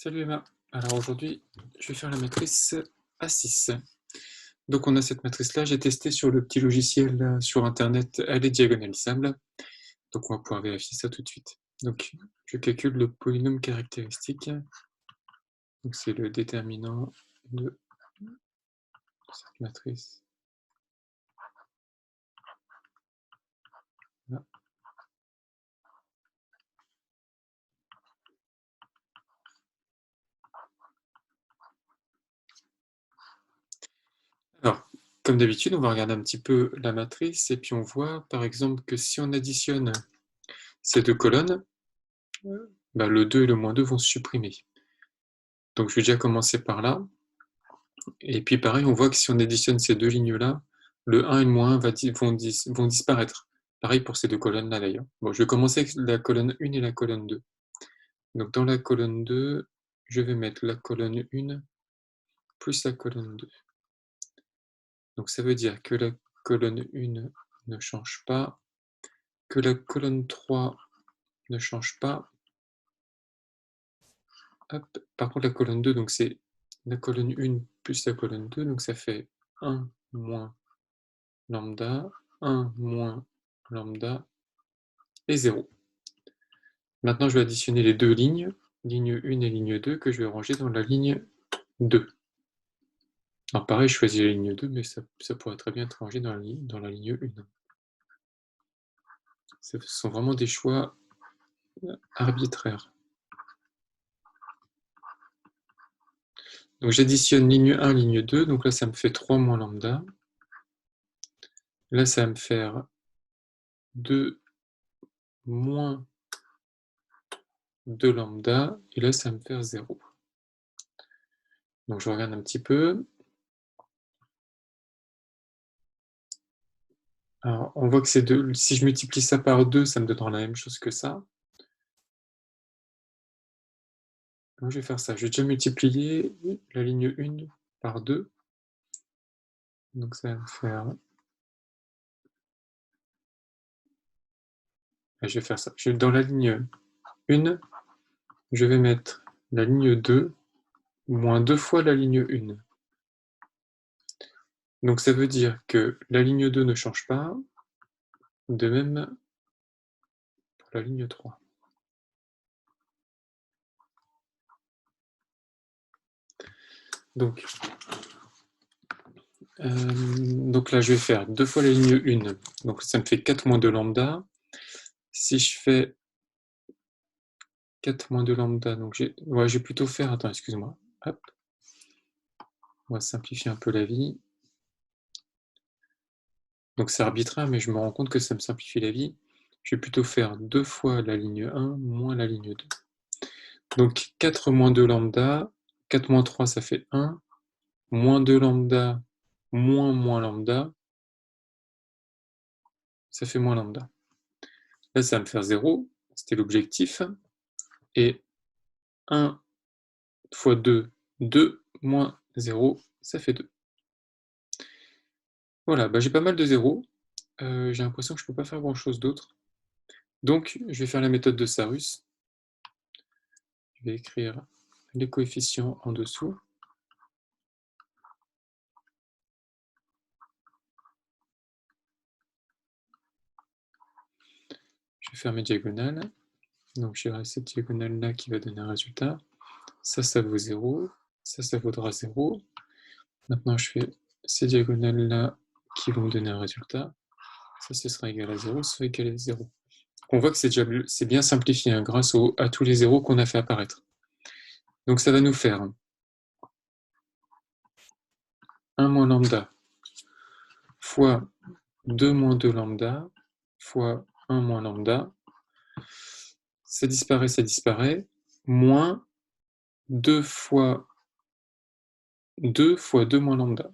Salut Emma. Alors aujourd'hui, je vais faire la matrice A6. Donc on a cette matrice-là, j'ai testé sur le petit logiciel sur internet, elle est diagonalisable. Donc on va pouvoir vérifier ça tout de suite. Donc je calcule le polynôme caractéristique. Donc c'est le déterminant de cette matrice. Là. Alors, comme d'habitude, on va regarder un petit peu la matrice et puis on voit par exemple que si on additionne ces deux colonnes, le 2 et le moins 2 vont se supprimer. Donc je vais déjà commencer par là. Et puis pareil, on voit que si on additionne ces deux lignes-là, le 1 et le moins 1 vont disparaître. Pareil pour ces deux colonnes-là d'ailleurs. Bon, je vais commencer avec la colonne 1 et la colonne 2. Donc dans la colonne 2, je vais mettre la colonne 1 plus la colonne 2. Donc ça veut dire que la colonne 1 ne change pas, que la colonne 3 ne change pas. Hop. Par contre, la colonne 2, donc c'est la colonne 1 plus la colonne 2, donc ça fait 1 moins lambda, 1 moins lambda et 0. Maintenant, je vais additionner les deux lignes, ligne 1 et ligne 2, que je vais ranger dans la ligne 2. Alors pareil, je choisis la ligne 2, mais ça pourrait très bien être rangé dans la ligne 1. Ce sont vraiment des choix arbitraires. Donc j'additionne ligne 1, ligne 2, donc là ça me fait 3 moins lambda. Là ça va me faire 2 moins 2 lambda, et là ça va me faire 0. Donc je regarde un petit peu. Alors on voit que c'est 2. Si je multiplie ça par 2, ça me donnera la même chose que ça. Donc je vais faire ça. Je vais déjà multiplier la ligne 1 par 2. Donc ça va me faire... Je vais faire ça. Dans la ligne 1, je vais mettre la ligne 2 moins 2 fois la ligne 1. Donc ça veut dire que la ligne 2 ne change pas, de même pour la ligne 3. Donc là, je vais faire 2 fois la ligne 1. Donc ça me fait 4 moins 2 lambda. Si je fais 4 moins 2 lambda, donc je vais plutôt faire... Attends, excuse-moi. Hop. On va simplifier un peu la vie. Donc c'est arbitraire, mais je me rends compte que ça me simplifie la vie. Je vais plutôt faire 2 fois la ligne 1 moins la ligne 2. Donc 4 moins 2 lambda, 4 moins 3 ça fait 1, moins 2 lambda, moins lambda, ça fait moins lambda. Là ça va me faire 0, c'était l'objectif. Et 1 fois 2, 2, moins 0, ça fait 2. Voilà, j'ai pas mal de zéros. J'ai l'impression que je peux pas faire grand chose d'autre. Donc je vais faire la méthode de Sarus. Je vais écrire les coefficients en dessous. Je vais faire mes diagonales. Donc j'aurai cette diagonale-là qui va donner un résultat. Ça vaut 0. Ça vaudra 0. Maintenant, je fais ces diagonales-là qui vont me donner un résultat. Ça, ce sera égal à 0, ce sera égal à 0. On voit que c'est bien simplifié hein, grâce à tous les zéros qu'on a fait apparaître. Donc ça va nous faire 1 moins lambda fois 2 moins 2 lambda fois 1 moins lambda. Ça disparaît, moins 2 fois 2 fois 2 moins lambda.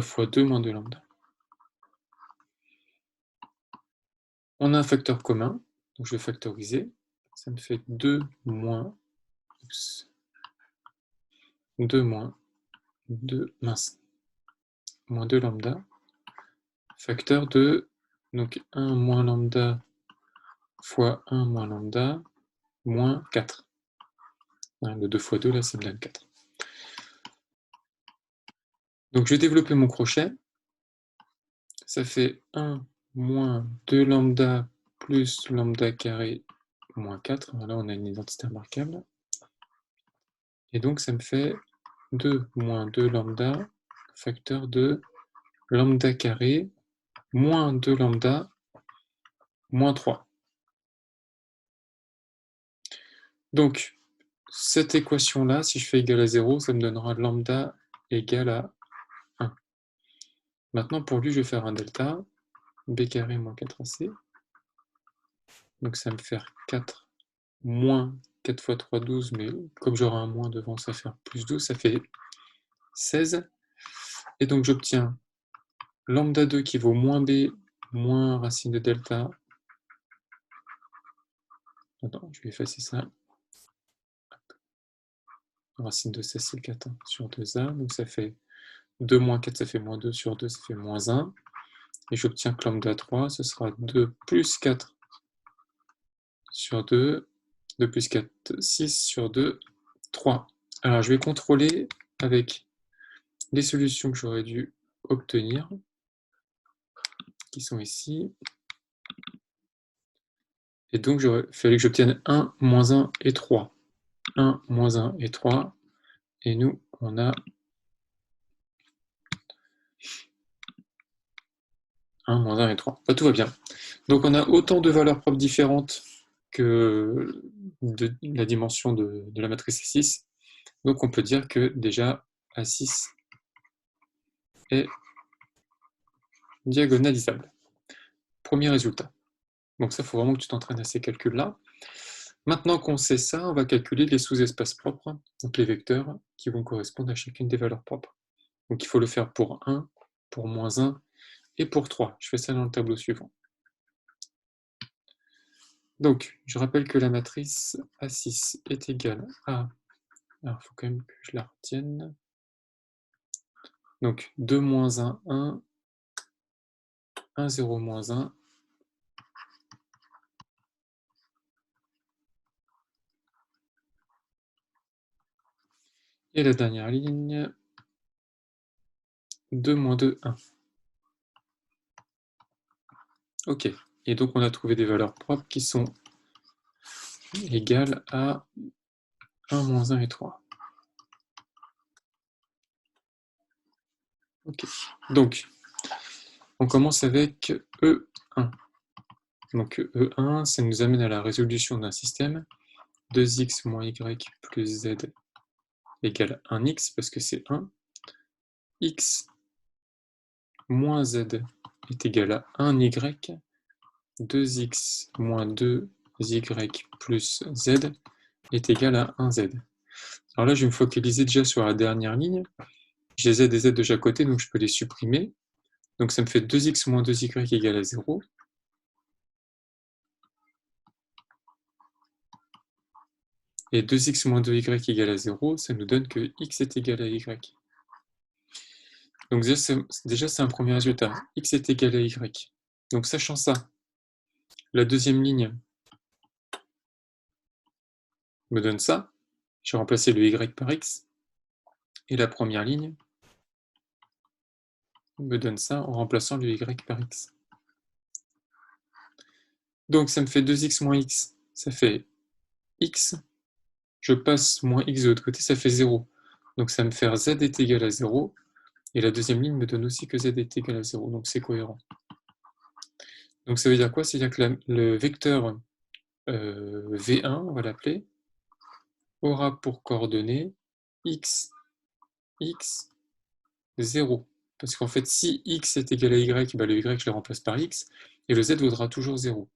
Fois 2 moins 2 lambda. On a un facteur commun, donc je vais factoriser. Ça me fait 2 moins 2 moins 2 lambda, facteur de donc 1 moins lambda fois 1 moins lambda, moins 4. Hein, le 2 fois 2, là, ça me donne 4. Donc je vais développer mon crochet. Ça fait 1 moins 2 lambda plus lambda carré moins 4. Là, on a une identité remarquable. Et donc, ça me fait 2 moins 2 lambda, facteur de lambda carré, moins 2 lambda, moins 3. Donc, cette équation-là, si je fais égal à 0, ça me donnera lambda égal à 1. Maintenant, pour lui, je vais faire un delta, b carré moins 4ac. Donc, ça va me faire 4 moins 4 fois 3, 12, mais comme j'aurai un moins devant, ça va faire plus 12, ça fait 16. Et donc, j'obtiens lambda 2 qui vaut moins b moins racine de delta. Attends, je vais effacer ça. Racine de 16, c'est le 4 sur 2a. Donc, ça fait 2 moins 4, ça fait moins 2 sur 2, ça fait moins 1. Et j'obtiens que lambda 3, ce sera 2 plus 4 sur 2. 2 plus 4, 6 sur 2, 3. Alors, je vais contrôler avec les solutions que j'aurais dû obtenir, qui sont ici. Et donc, il fallait que j'obtienne 1, moins 1 et 3. 1, moins 1 et 3. Et nous, on a 1, moins 1 et 3. Tout va bien. Donc, on a autant de valeurs propres différentes que de la dimension de la matrice A6. Donc, on peut dire que déjà, A6 est diagonalisable. Premier résultat. Donc ça, il faut vraiment que tu t'entraînes à ces calculs-là. Maintenant qu'on sait ça, on va calculer les sous-espaces propres, donc les vecteurs qui vont correspondre à chacune des valeurs propres. Donc il faut le faire pour 1, pour moins 1 et pour 3. Je fais ça dans le tableau suivant. Donc, je rappelle que la matrice A6 est égale à... Alors, il faut quand même que je la retienne. Donc, 2 moins 1, 1, 1, 0, moins 1. Et la dernière ligne, 2 moins 2, 1. Ok. Et donc, on a trouvé des valeurs propres qui sont égales à 1, moins 1 et 3. Ok. Donc, on commence avec E1. Donc, E1, ça nous amène à la résolution d'un système. 2x moins y plus z égale 1x, parce que c'est 1. X moins z est égal à 1y. 2x moins 2y plus z est égal à 1z. Alors là, je vais me focaliser déjà sur la dernière ligne. J'ai z et z de chaque côté, donc je peux les supprimer. Donc ça me fait 2x moins 2y égale à 0. Et 2x moins 2y égale à 0, ça nous donne que x est égal à y. Donc déjà, c'est un premier résultat. X est égal à y. Donc sachant ça, la deuxième ligne me donne ça. Je vais remplacer le y par x. Et la première ligne me donne ça en remplaçant le y par x. Donc ça me fait 2x moins x. Ça fait x. Je passe moins x de l'autre côté, ça fait 0. Donc ça me fait z est égal à 0. Et la deuxième ligne me donne aussi que z est égal à 0. Donc c'est cohérent. Donc ça veut dire quoi? C'est-à-dire que le vecteur V1, on va l'appeler, aura pour coordonnées x, x, 0. Parce qu'en fait, si x est égal à y, bah le y, je le remplace par x, et le z vaudra toujours 0.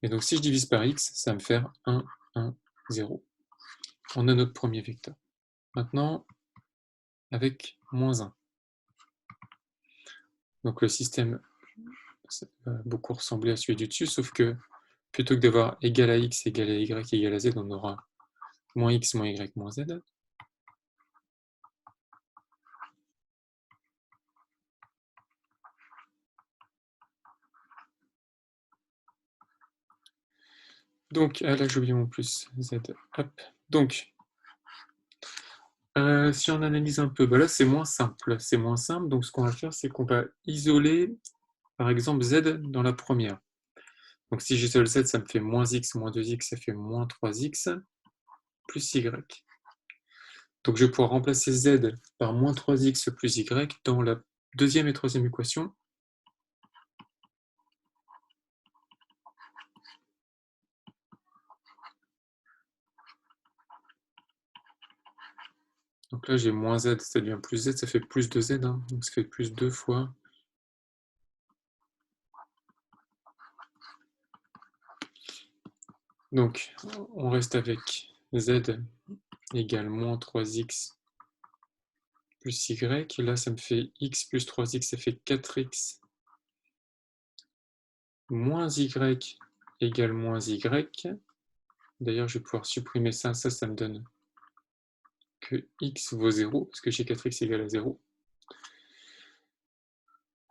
Et donc si je divise par x, ça va me faire 1, 1, 0. On a notre premier vecteur. Maintenant, avec moins 1. Donc le système va beaucoup ressembler à celui du dessus, sauf que plutôt que d'avoir égal à x, égal à y, égal à z, on aura moins x, moins y, moins z. Donc, là j'ai oublié mon plus z. Hop. Donc, Si on analyse un peu, bah là c'est moins simple. C'est moins simple, donc ce qu'on va faire, c'est qu'on va isoler, par exemple, z dans la première. Donc si j'isole z, ça me fait moins x, moins 2x, ça fait moins 3x, plus y. Donc je vais pouvoir remplacer z par moins 3x plus y dans la deuxième et troisième équation. Donc là j'ai moins z, ça devient plus z, ça fait plus 2z, hein, donc ça fait plus 2 fois. Donc on reste avec z égale moins 3x plus y, et là ça me fait x plus 3x, ça fait 4x moins y égale moins y. D'ailleurs je vais pouvoir supprimer ça, ça me donne que x vaut 0, parce que j'ai 4x égale à 0.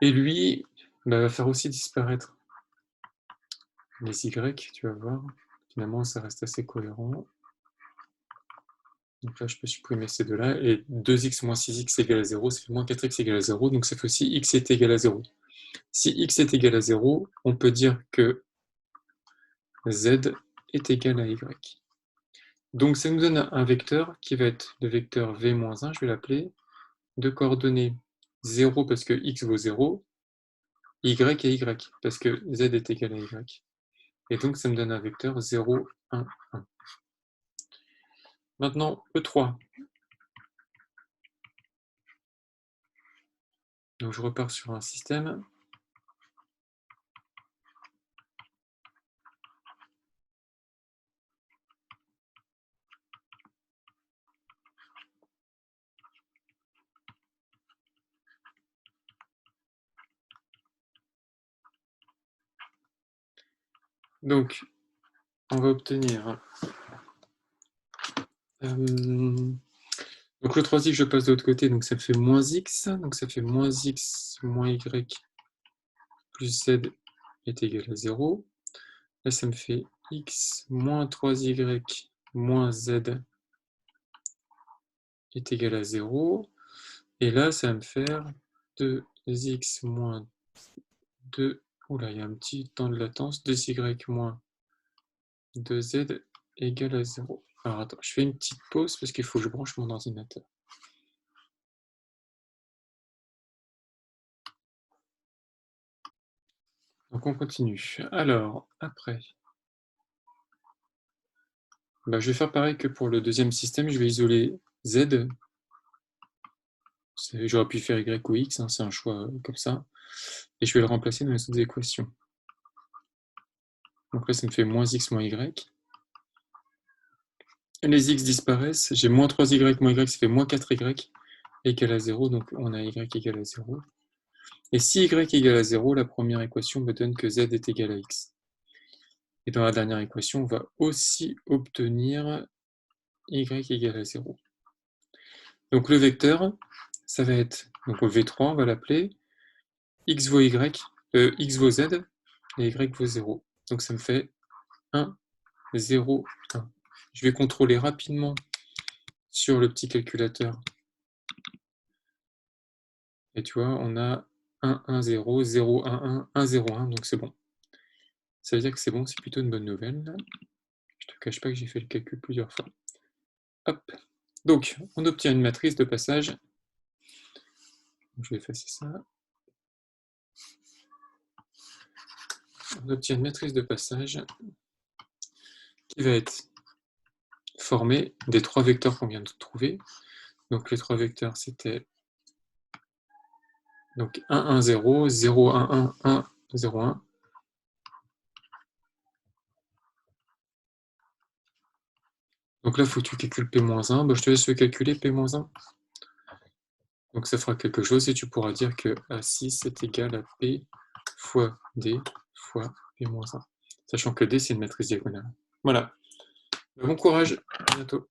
Et lui, bah, va faire aussi disparaître les y, tu vas voir. Finalement, ça reste assez cohérent. Donc là, je peux supprimer ces deux-là. Et 2x moins 6x égale à 0, ça fait moins 4x égale à 0. Donc ça fait aussi x est égal à 0. Si x est égal à 0, on peut dire que z est égal à y. Donc ça nous donne un vecteur qui va être le vecteur v-1, je vais l'appeler, de coordonnées 0 parce que x vaut 0, y et y, parce que z est égal à y. Et donc ça me donne un vecteur 0, 1, 1. Maintenant, E3. Donc je repars sur un système. Donc, on va obtenir... donc le 3x, je passe de l'autre côté, donc ça fait moins x. Donc ça fait moins x moins y plus z est égal à 0. Là, ça me fait x moins 3y moins z est égal à 0. Et là, ça va me faire 2x moins 2... Oula, il y a un petit temps de latence. 2y moins 2z égale à 0. Alors attends, je fais une petite pause parce qu'il faut que je branche mon ordinateur. Donc on continue. Alors, après, bah, je vais faire pareil que pour le deuxième système, je vais isoler z. J'aurais pu faire y ou x, hein, c'est un choix comme ça. Et je vais le remplacer dans les autres équations. Donc là, ça me fait moins x moins y. Les x disparaissent, j'ai moins 3y moins y, ça fait moins 4y égale à 0, donc on a y égale à 0. Et si y égale à 0, la première équation me donne que z est égal à x. Et dans la dernière équation, on va aussi obtenir y égale à 0. Donc le vecteur, ça va être, donc au V3, on va l'appeler x vaut y, x vaut z, et y vaut 0. Donc ça me fait 1, 0, 1. Je vais contrôler rapidement sur le petit calculateur. Et tu vois, on a 1, 1, 0, 0, 1, 1, 1, 0, 1, donc c'est bon. Ça veut dire que c'est bon, c'est plutôt une bonne nouvelle. Je ne te cache pas que j'ai fait le calcul plusieurs fois. Hop. Donc, on obtient une matrice de passage. Je vais effacer ça. On obtient une matrice de passage qui va être formée des trois vecteurs qu'on vient de trouver. Donc les trois vecteurs, c'était donc 1, 1, 0, 0, 1, 1, 1, 0, 1. Donc là, il faut que tu calcules P-1. Bah, je te laisse le calculer, P-1. Donc ça fera quelque chose et tu pourras dire que A6 est égal à P fois D fois P-1. Sachant que D, c'est une matrice diagonale. Voilà. Bon courage, à bientôt.